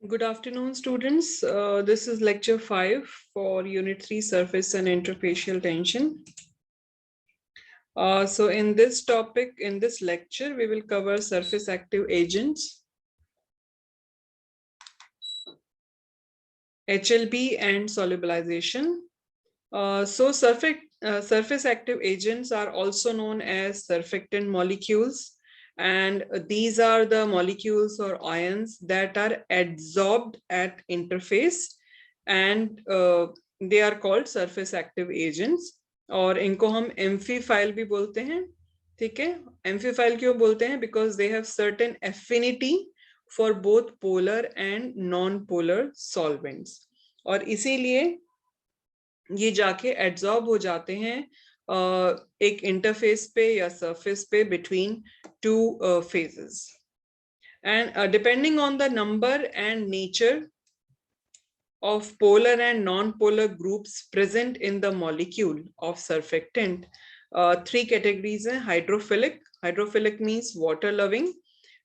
Good afternoon, students. This is lecture 5 for Unit 3, Surface and Interfacial Tension. So in this topic, in this lecture, we will cover surface active agents, HLB and solubilization. Surface active agents are also known as surfactant molecules. And these are the molecules or ions that are adsorbed at interface and they are called surface active agents. और इनको हम एम्फीफाइल भी बोलते हैं. ठीक है, एम्फीफाइल क्यों बोलते हैं? Because they have certain affinity for both polar and non polar solvents, और इसीलिए ये जाके एड्सॉर्ब हो जाते हैं एक इंटरफेस पे या सरफेस पे between two phases. And depending on the number and nature of polar and non-polar groups present in the molecule of surfactant, three categories हैं. Hydrophilic means water loving,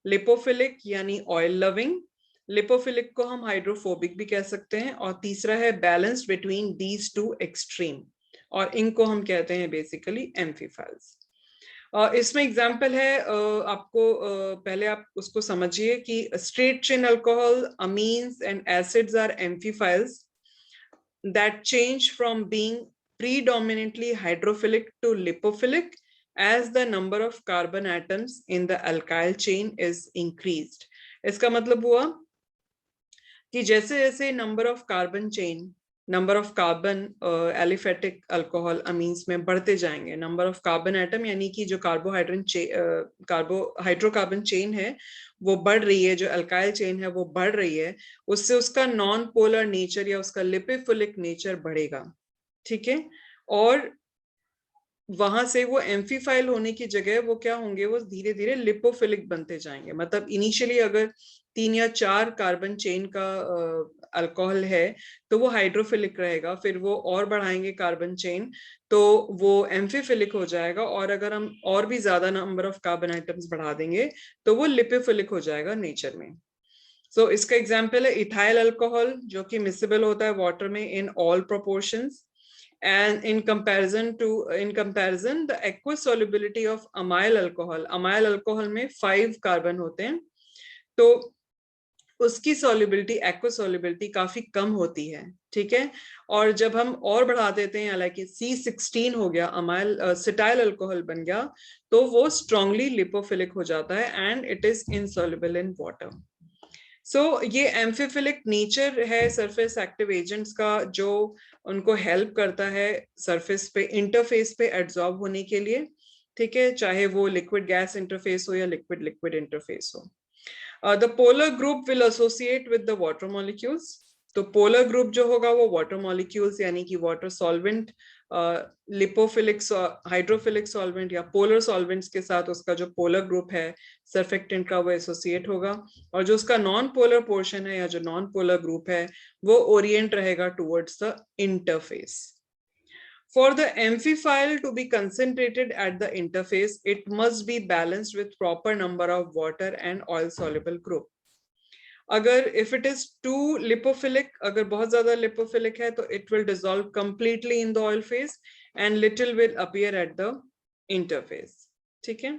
lipophilic यानी oil loving, lipophilic को हम hydrophobic भी कह सकते हैं, और तीसरा है balanced between these two extreme, और इनको हम कहते हैं basically amphiphiles. इसमें एग्जाम्पल है, आपको पहले आप उसको समझिए कि straight chain alcohol, amines and acids are amphiphiles that change from being predominantly hydrophilic to lipophilic as the number of carbon atoms in the alkyl chain is increased. इसका मतलब हुआ कि जैसे जैसे number of carbon aliphatic alcohol amines में बढ़ते जाएंगे, number of carbon atom यानी कि जो हाइड्रोकार्बन चेन है वो बढ़ रही है, जो अल्काइल चेन है वो बढ़ रही है, उससे उसका नॉन पोलर नेचर या उसका लिपोफिलिक नेचर बढ़ेगा. ठीक है, और वहां से वो एम्फीफाइल होने की जगह वो क्या होंगे, वो धीरे धीरे लिपोफिलिक बनते जाएंगे. मतलब इनिशियली अगर 3 या 4 कार्बन चेन का अल्कोहल है तो वो हाइड्रोफिलिक रहेगा, फिर वो और बढ़ाएंगे कार्बन चेन तो वो एम्फीफिलिक हो जाएगा, और अगर हम और भी ज्यादा नंबर ऑफ कार्बन आइटम्स बढ़ा देंगे तो वो लिपोफिलिक हो जाएगा नेचर में. सो इसका एग्जाम्पल है इथाइल अल्कोहल, जो कि मिसिबल होता है वाटर में in all proportions. And in comparison, the aqueous solubility of amyl alcohol में 5 कार्बन होते हैं, तो उसकी solubility, aqueous solubility काफी कम होती है. ठीक है, और जब हम और बढ़ा देते हैं, हालांकि C16 हो गया, cetyl alcohol बन गया, तो वो strongly lipophilic हो जाता है and it is insoluble in water. ये एम्फीफिलिक नेचर है सरफेस एक्टिव एजेंट्स का, जो उनको हेल्प करता है सरफेस पे, इंटरफेस पे एड्सॉर्ब होने के लिए. ठीक है, चाहे वो लिक्विड गैस इंटरफेस हो या लिक्विड लिक्विड इंटरफेस हो. The polar group will associate with the water molecules. तो पोलर ग्रुप जो होगा वो वाटर मॉलिक्यूल्स यानी कि water solvent, lipophilic, hydrophilic solvent या पोलर सॉल्वेंट्स के साथ उसका जो पोलर ग्रुप है सर्फेक्टेंट का वो एसोसिएट होगा, और जो उसका नॉन पोलर पोर्शन है या जो नॉन पोलर ग्रुप है वो ओरिएंट रहेगा towards the interface. For the amphiphile to be concentrated at the interface, it must be balanced with proper number of water and oil soluble group. अगर if it is too lipophilic, अगर बहुत ज्यादा lipophilic है तो it will dissolve completely in the oil phase and little will appear at the interface. ठीक है,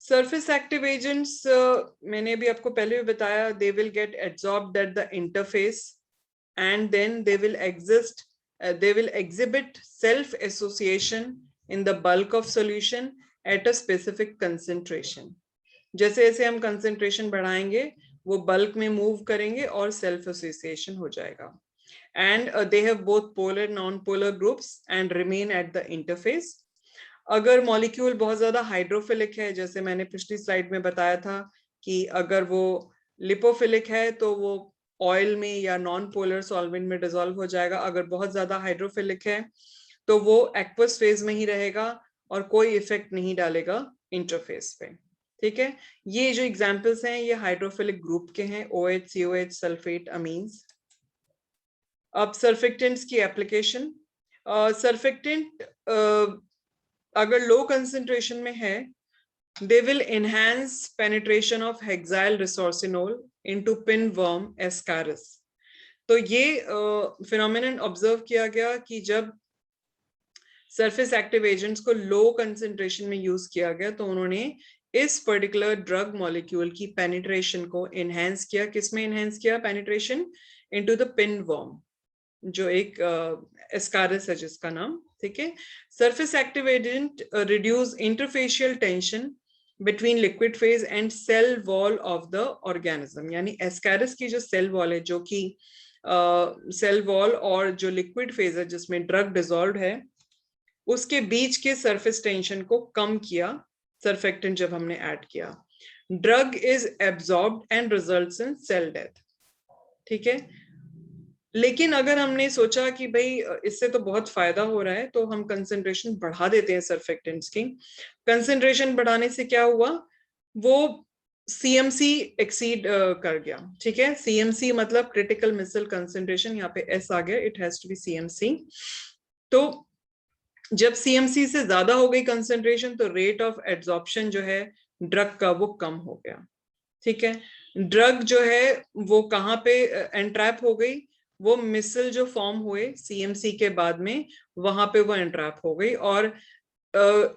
surface active agents मैंने भी आपको पहले भी बताया, they will get absorbed at the interface and then they will exhibit self association in the bulk of solution at a specific concentration. जैसे जैसे हम concentration बढ़ाएंगे वो bulk में move करेंगे और self association हो जाएगा. And they have both polar non-polar groups and remain at the interface. अगर मॉलिक्यूल बहुत ज्यादा हाइड्रोफिलिक है, जैसे मैंने पिछली स्लाइड में बताया था कि अगर वो लिपोफिलिक है तो वो ऑयल में या नॉन पोलर सॉल्वेंट में डिसॉल्व हो जाएगा. अगर बहुत ज्यादा हाइड्रोफिलिक है तो वो एक्वस फेज में ही रहेगा और कोई इफेक्ट नहीं डालेगा इंटरफेस पे. ठीक है, ये जो एग्जांपल्स हैं ये हाइड्रोफिलिक ग्रुप के हैं, OH, COH, सल्फेट, अमीन्स. अब सर्फेक्टेंट्स की एप्लीकेशन, सर्फेक्टेंट अगर लो कंसेंट्रेशन में है, they will enhance penetration of hexyl resorcinol into pinworm ascaris. तो ये फिनोमिनन ऑब्जर्व किया गया कि जब सरफेस एक्टिव एजेंट्स को लो कंसेंट्रेशन में यूज किया गया तो उन्होंने इस पर्टिकुलर ड्रग मॉलिक्यूल की पेनिट्रेशन को एनहेंस किया। किसमें एनहेंस किया पेनिट्रेशन? इनटू द पिनवर्म, जो एक एस्कारिस है जिसका नाम, ठीक है। Surface active agent reduce interfacial tension between liquid phase and cell wall of the organism, यानी एस्कारिस की जो सेल वॉल है, जो कि सेल वॉल और जो लिक्विड फेज है जिसमें ड्रग डिसॉल्व है, उसके बीच के सरफेस टेंशन को कम किया सर्फेक्टेंट जब हमने ऐड किया। Drug is absorbed and results in cell death, ठीक है। लेकिन अगर हमने सोचा कि भाई इससे तो बहुत फायदा हो रहा है, तो हम कंसंट्रेशन बढ़ा देते हैं सर्फेक्टेंट्स की। कंसंट्रेशन बढ़ाने से क्या हुआ? वो सीएमसी एक्सीड कर गया, ठीक है। सीएमसी मतलब क्रिटिकल मिसल कंसंट्रेशन, यहाँ पे एस आ गया, it has to be CMC. तो जब सीएमसी से ज्यादा हो गई कंसंट्रेशन, तो रेट ऑफ एब्जॉर्प्शन जो है ड्रग का वो कम हो गया, ठीक है। ड्रग जो है वो कहाँ पे एंट्रैप हो गई? वो मिसल जो फॉर्म हुए सीएमसी के बाद में, वहां पे वो एंट्रैप हो गई, और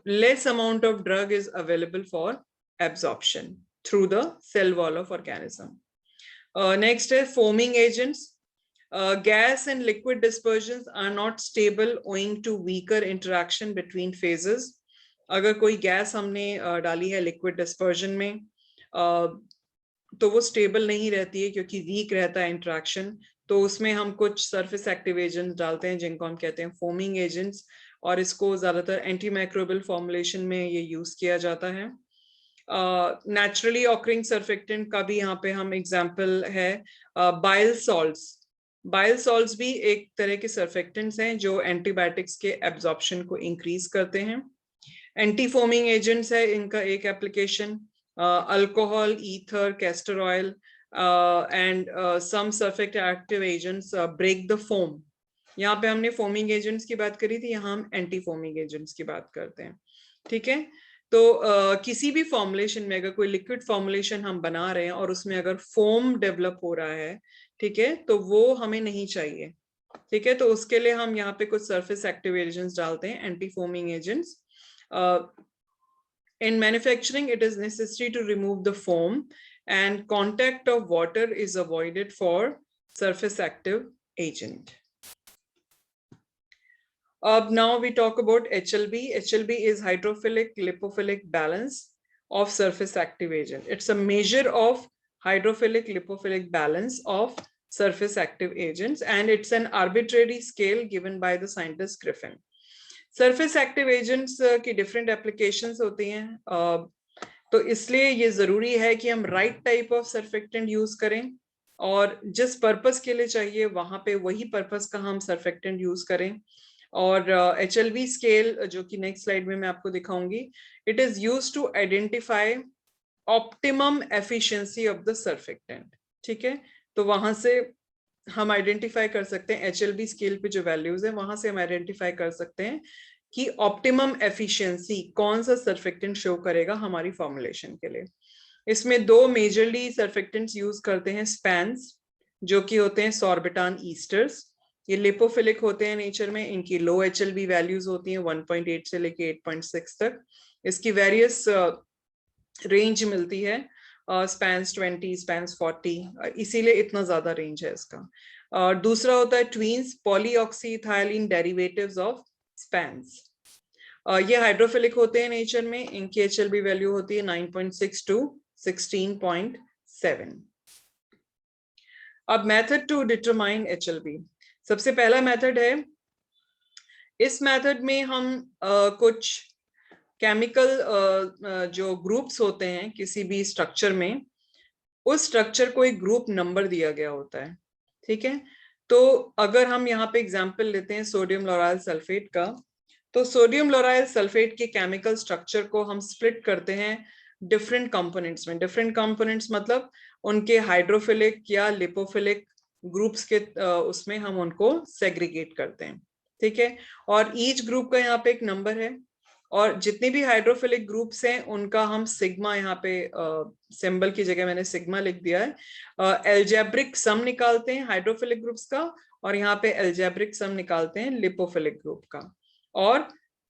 less amount of drug is available for absorption through the cell wall of organism. Next है foaming agents. Gas and liquid dispersions are not stable owing to weaker interaction between phases. अगर कोई gas हमने डाली है liquid dispersion में, तो वो stable नहीं रहती है क्योंकि वीक रहता है इंटरेक्शन। तो उसमें हम कुछ सरफेस एक्टिव एजेंट्स डालते हैं जिनको हम कहते हैं फोमिंग एजेंट्स, और इसको ज्यादातर एंटी माइक्रोबियल फॉर्मुलेशन में ये यूज किया जाता है। नेचुरली ऑकरिंग सर्फेक्टेंट का भी यहाँ पे हम एग्जाम्पल है बाइल सॉल्ट्स। बाइल सॉल्ट्स भी एक तरह के सर्फेक्टेंट्स हैं जो एंटीबायोटिक्स के एब्जॉर्प्शन को इंक्रीज करते हैं। एंटी फोमिंग एजेंट्स है इनका एक application, alcohol, ether, castor oil and some surface active agents break the foam. यहाँ पे हमने फोमिंग एजेंट्स की बात करी थी, यहाँ हम एंटी फोमिंग एजेंट्स की बात करते हैं, ठीक है। तो किसी भी फॉर्मुलेशन में अगर कोई लिक्विड फॉर्मुलेशन हम बना रहे हैं और उसमें अगर फोम डेवलप हो रहा है, ठीक है, तो वो हमें नहीं चाहिए, ठीक है। तो उसके लिए हम यहाँ पे कुछ सरफेस एक्टिव एजेंट्स डालते हैं, anti foaming agents. In manufacturing, it is necessary to remove the foam, and contact of water is avoided for surface active agent. Now we talk about HLB. HLB is hydrophilic lipophilic balance of surface active agent. It's a measure of hydrophilic lipophilic balance of surface active agents, and it's an arbitrary scale given by the scientist Griffin. Surface active agents की different applications होती हैं, तो इसलिए ये जरूरी है कि हम right type of surfactant use करें, और जिस पर्पस के लिए चाहिए वहां पे वही पर्पस का हम सर्फेक्टेंट यूज करें। और HLB स्केल, जो कि नेक्स्ट स्लाइड में मैं आपको दिखाऊंगी, it is used to identify optimum efficiency of the surfactant, ठीक है। तो वहां से हम आइडेंटिफाई कर सकते हैं, HLB स्केल पे जो वैल्यूज है वहां से हम आइडेंटिफाई कर सकते हैं कि ऑप्टिमम एफिशिएंसी कौन सा सर्फेक्टेंट शो करेगा हमारी फॉर्मुलेशन के लिए। इसमें दो मेजरली सर्फेक्टेंट्स यूज करते हैं, स्पैन्स, जो कि होते हैं सॉर्बिटान ईस्टर्स। ये लिपोफिलिक होते हैं नेचर में, इनकी लो HLB वैल्यूज होती हैं 1.8 से लेके 8.6 तक। इसकी वेरियस रेंज मिलती है, स्पैन्स 20, स्पैन्स 40, इसीलिए इतना ज्यादा रेंज है इसका। और दूसरा होता है ट्वीन्स, पॉलीऑक्सीइथाइलिन डेरिवेटिव्स ऑफ स्पैन्स। ये हाइड्रोफिलिक होते हैं नेचर में, इनकी HLB वैल्यू होती है 9.6 to 16.7। अब मेथड टू डिटरमाइन HLB, सबसे पहला मेथड है, इस मेथड में हम कुछ केमिकल जो ग्रुप्स होते हैं किसी भी स्ट्रक्चर में, उस स्ट्रक्चर को एक ग्रुप नंबर दिया गया होता है, ठीक है। तो अगर हम यहाँ पे एग्जांपल लेते हैं सोडियम लोराइल सल्फेट का, तो सोडियम लोराइल सल्फेट के केमिकल स्ट्रक्चर को हम स्प्लिट करते हैं डिफरेंट कंपोनेंट्स में। डिफरेंट कंपोनेंट्स मतलब उनके हाइड्रोफिलिक या लिपोफिलिक ग्रुप्स के उसमें हम उनको सेग्रीगेट करते हैं, ठीक है। और ईच ग्रुप का यहाँ पे एक नंबर है, और जितने भी हाइड्रोफिलिक ग्रुप्स हैं उनका हम सिग्मा, यहाँ पे सिंबल की जगह मैंने सिग्मा लिख दिया है। एल्जेब्रिक सम निकालते हैं हाइड्रोफिलिक ग्रुप्स का, और यहाँ पे एल्जेब्रिक सम निकालते हैं लिपोफिलिक ग्रुप का। और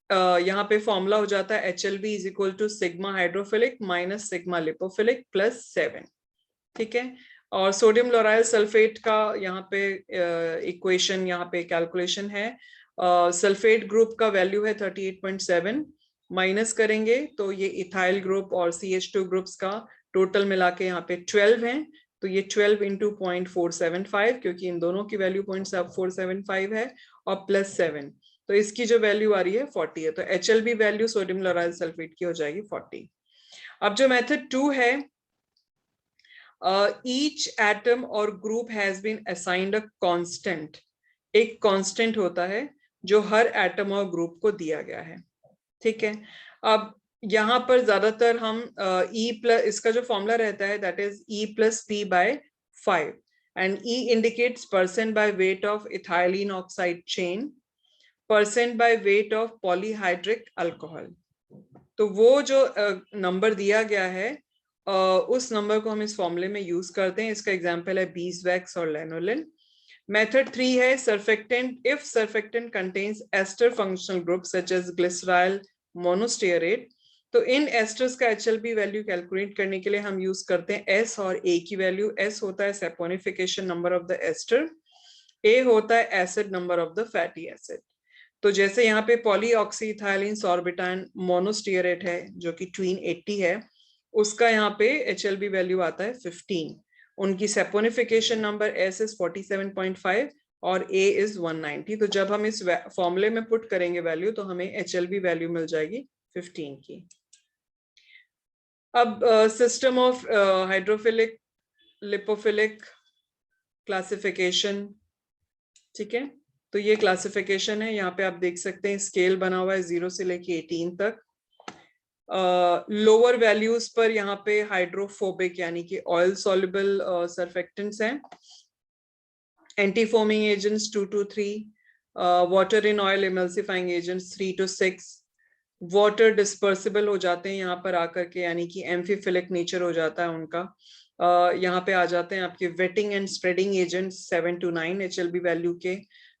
यहाँ पे फॉर्मूला हो जाता है HLB is equal to sigma hydrophilic minus sigma lipophilic plus 7, ठीक है। और सोडियम लोराइल सल्फेट का यहाँ पे इक्वेशन, यहाँ पे कैलकुलेशन है। सल्फेट ग्रुप का वैल्यू है 38.7, माइनस करेंगे तो ये इथाइल ग्रुप और CH2 ग्रुप्स का टोटल मिला के यहाँ पे 12 है, तो ये 12 इंटू 0.475, क्योंकि इन दोनों की वैल्यू 0.475 है, और प्लस 7, तो इसकी जो वैल्यू आ रही है 40 है। तो HLB वैल्यू सोडियम लोराइल सल्फेट की हो जाएगी 40। अब जो मेथड 2 है, each atom और group has been assigned a constant, एक कांस्टेंट होता है जो हर एटम और ग्रुप को दिया गया है, ठीक है। अब यहाँ पर ज्यादातर हम इसका जो फॉर्मूला रहता है that is E+P/5, and E indicates percent by weight of ethylene oxide chain, percent by weight of polyhydric alcohol. तो वो जो नंबर दिया गया है उस नंबर को हम इस फॉर्मूले में यूज करते हैं। इसका एग्जांपल है बीसवैक्स और लेनोलिन। मेथड 3 है surfactant, if surfactant contains ester functional group such as glyceryl monostearate, तो इन एस्टर्स का HLB वैल्यू कैलकुलेट करने के लिए हम यूज करते हैं S और A की वैल्यू। S होता है saponification number of the ester, A होता है acid number of the fatty acid. तो जैसे यहाँ पे पॉलीऑक्सीइथाइलिन सॉर्बिटाइन मोनोस्टेरेट है जो कि ट्वीन 80 है, उसका यहाँ पे HLB वैल्यू आता है 15। उनकी सैपोनिफिकेशन नंबर S इज 47.5 और A इज 190। तो जब हम इस फॉर्मूले में पुट करेंगे वैल्यू तो हमें HLB वैल्यू मिल जाएगी 15 की। अब system of hydrophilic lipophilic classification, ठीक है। तो ये क्लासिफिकेशन है, यहाँ पे आप देख सकते हैं स्केल बना हुआ है 0 से लेके 18 तक। लोअर वैल्यूज पर यहाँ पे हाइड्रोफोबिक यानी कि ऑयल सॉल्युबल सर्फेक्टेंट्स हैं, anti foaming agents 2 to 3, water in oil emulsifying agents 3 to 6, water dispersible हो जाते हैं यहाँ पर आकर के, यानी कि एम्फीफिलिक नेचर हो जाता है उनका। यहाँ पे आ जाते हैं आपके waiting and spreading agents 7 to 9 HLB value के।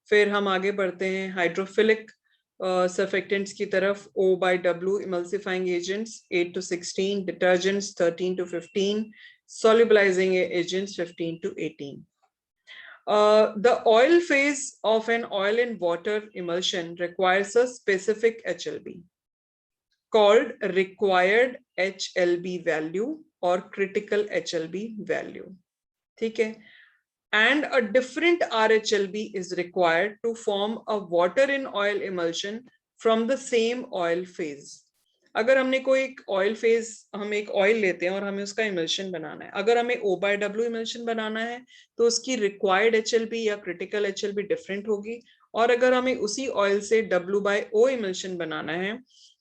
फिर हम आगे बढ़ते हैं हाइड्रोफिलिक सर्फेक्टेंट्स की तरफ, O/W emulsifying agents 8 to 16, detergents 13 to 15, solubilizing agents 15 to 18. The oil phase of an oil in water emulsion requires a specific HLB called required HLB value or critical HLB value, ठीक है। And a different RHLB is required to form a water in oil emulsion from the same oil phase. अगर हमने कोई एक oil phase, हम एक oil लेते हैं और हमें उसका इमल्शन बनाना है, अगर हमें O/W इमल्शन बनाना है तो उसकी रिक्वायर्ड HLB या क्रिटिकल HLB डिफरेंट होगी, और अगर हमें उसी ऑयल से W/O इमल्शन बनाना है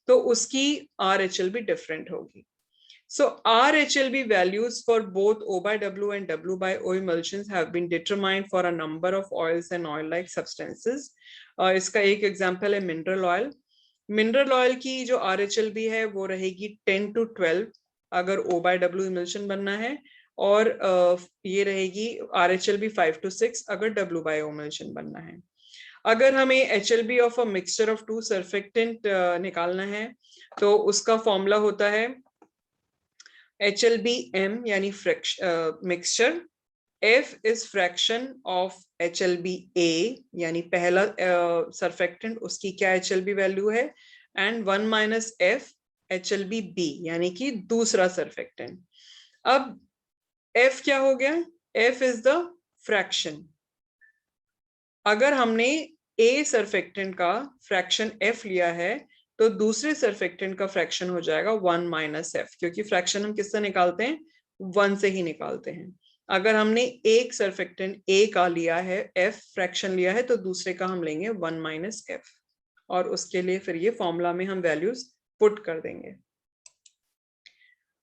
तो उसकी RHLB डिफरेंट होगी। So RHLB values for both O/W and W/O emulsions have been determined for a number of oils and oil-like substances. इसका एक एग्जांपल है मिनरल ऑयल। मिनरल ऑयल की जो RHLB है वो रहेगी 10 to 12 अगर O/W emulsion बनना है, और ये रहेगी RHLB 5 to 6 अगर W/O emulsion बनना है। अगर हमें HLB of a mixture of 2 surfactant निकालना है तो उसका फॉर्मूला होता है HLBM यानी mixture, F is fraction of HLBA यानी पहला सर्फेक्टेंट, उसकी क्या HLB वैल्यू है, एंड 1 minus F HLBB यानी कि दूसरा सर्फेक्टेंट। अब F क्या हो गया, F is the fraction। अगर हमने A सर्फेक्टेंट का फ्रैक्शन F लिया है तो दूसरे सर्फेक्टेंट का फ्रैक्शन हो जाएगा 1 minus F, क्योंकि फ्रैक्शन हम किससे निकालते हैं, 1 से ही निकालते हैं। अगर हमने एक सर्फेक्टेंट A का लिया है, F फ्रैक्शन लिया है, तो दूसरे का हम लेंगे 1 minus F, और उसके लिए फिर ये फॉर्मूला में हम वैल्यूज पुट कर देंगे।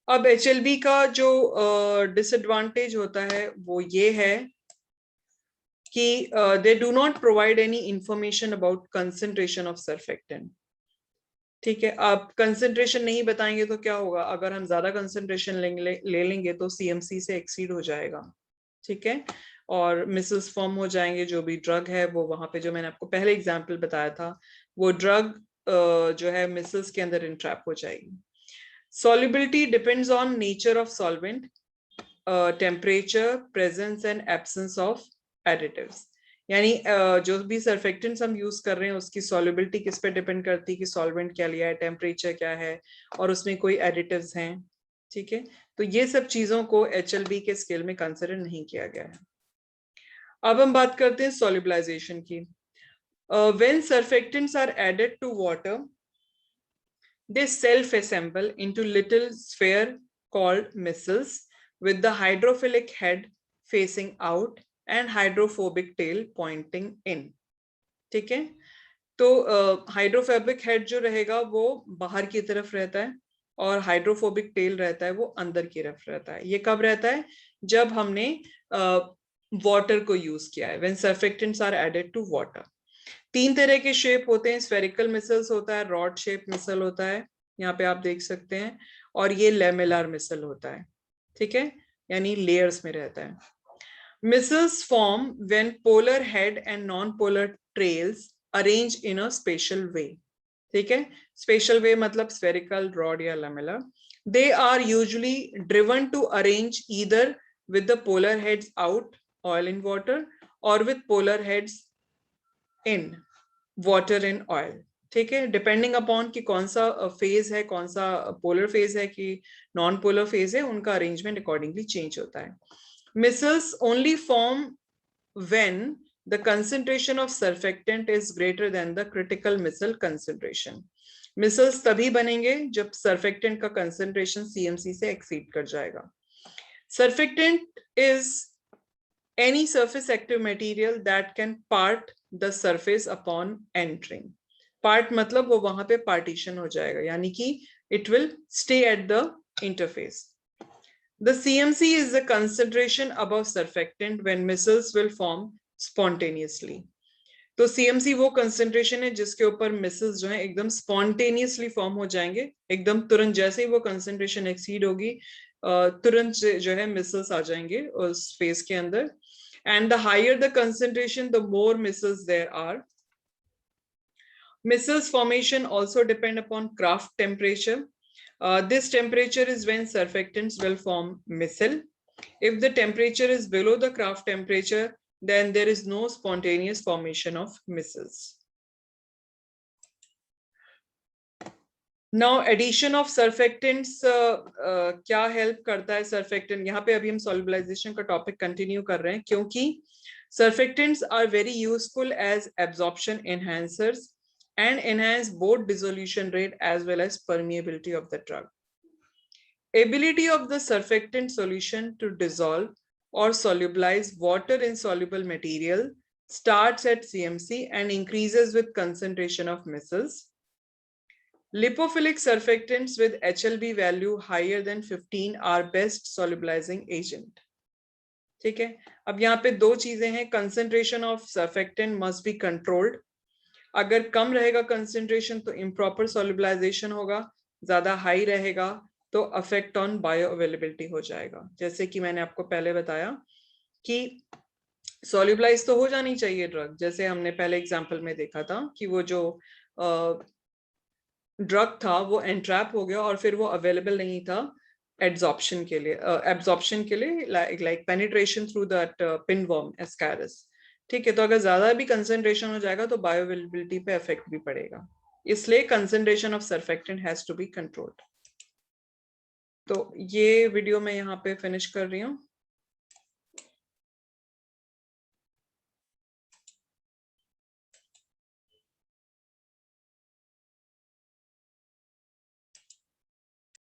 अब HLB का जो डिसएडवांटेज होता है वो ये है कि they do not provide any information about concentration of surfactant. ठीक है, आप कंसंट्रेशन नहीं बताएंगे तो क्या होगा, अगर हम ज्यादा कंसंट्रेशन ले लेंगे तो सीएमसी से एक्सीड हो जाएगा, ठीक है, और मिसल्स फॉर्म हो जाएंगे। जो भी ड्रग है वो वहां पे, जो मैंने आपको पहले एग्जांपल बताया था, वो ड्रग जो है मिसल्स के अंदर इंट्रैप हो जाएगी। Solubility depends on nature of solvent, temperature, presence and absence of additives. यानी जो भी सर्फेक्टेंट्स हम यूज कर रहे हैं उसकी सॉल्युबिलिटी किस पे डिपेंड करती है कि सॉल्वेंट क्या लिया है, टेम्परेचर क्या है, और उसमें कोई एडिटिव्स हैं, ठीक है। तो ये सब चीजों को HLB के स्केल में कंसिडर नहीं किया गया है। अब हम बात करते हैं सॉल्युबलाइजेशन की। When surfactants are added to water, they self-assemble into little sphere called micelles with the hydrophilic head facing out and hydrophobic tail pointing in. ठीक है, तो हाइड्रोफोबिक हेड जो रहेगा वो बाहर की तरफ रहता है और हाइड्रोफोबिक टेल रहता है वो अंदर की तरफ रहता है। ये कब रहता है, जब हमने वाटर को यूज किया है, when surfactants are added to water. 3 तरह के शेप होते हैं, स्फेरिकल मिसल्स होता है, रॉड शेप मिसल होता है, यहाँ पे आप देख सकते हैं, और ये लेमेलर मिसल होता है, ठीक है, यानी लेयर्स में रहता है। Micelles form when polar head and non polar tails arrange in a special way, ठीक है, स्पेशल वे मतलब स्फेरिकल, रॉड या lamellar. They are usually driven to arrange either with the polar heads out oil in water और with polar heads in water and oil, ठीक है, depending upon कि कौन सा फेज है, कौन सा पोलर फेज है कि नॉन पोलर फेज है, उनका अरेंजमेंट अकॉर्डिंगली चेंज होता है। Micelles only form when the concentration of surfactant is greater than the critical micelle concentration. Micelles तभी बनेंगे जब सर्फेक्टेंट का कंसंट्रेशन सीएमसी से एक्सीड कर जाएगा। Surfactant is any surface active material that can part the surface upon entering. Part मतलब वो वहां पे partition हो जाएगा, यानी कि it will stay at the interface. The CMC is the concentration above surfactant when micelles will form spontaneously. तो CMC वो concentration है जिसके ऊपर micelles जो है एकदम spontaneously form हो जाएंगे, एकदम तुरंत, जैसे ही वो concentration exceed होगी तुरंत जो है micelles आ जाएंगे उस phase के अंदर। And the higher the concentration, the more micelles there are. Micelles formation also depend upon Kraft temperature. This temperature is when surfactants will form micelle. If the temperature is below the Kraft temperature, then there is no spontaneous formation of micelles. Now addition of surfactants क्या help करता है surfactant? यहाँ पे अभी हम solubilization का topic continue कर रहे हैं क्योंकि surfactants are very useful as absorption enhancers and enhance both dissolution rate as well as permeability of the drug. Ability of the surfactant solution to dissolve or solubilize water insoluble material starts at CMC and increases with concentration of micelles. Lipophilic surfactants with HLB value higher than 15 are best solubilizing agent. ठीक है, अब यहाँ पे 2 चीजें हैं, concentration of surfactant must be controlled. अगर कम रहेगा concentration तो improper solubilization होगा, ज्यादा high रहेगा तो effect on bioavailability हो जाएगा। जैसे कि मैंने आपको पहले बताया कि solubilize तो हो जानी चाहिए ड्रग, जैसे हमने पहले एग्जाम्पल में देखा था कि वो जो ड्रग था वो एंट्रैप हो गया और फिर वो अवेलेबल नहीं था एब्जॉर्प्शन के लिए, like penetration through that pinworm Ascaris, ठीक है। तो अगर ज्यादा भी कंसंट्रेशन हो जाएगा तो बायोअवेलेबिलिटी पे इफेक्ट भी पड़ेगा, इसलिए concentration of surfactant has to be controlled. तो ये वीडियो मैं यहाँ पे फिनिश कर रही हूँ।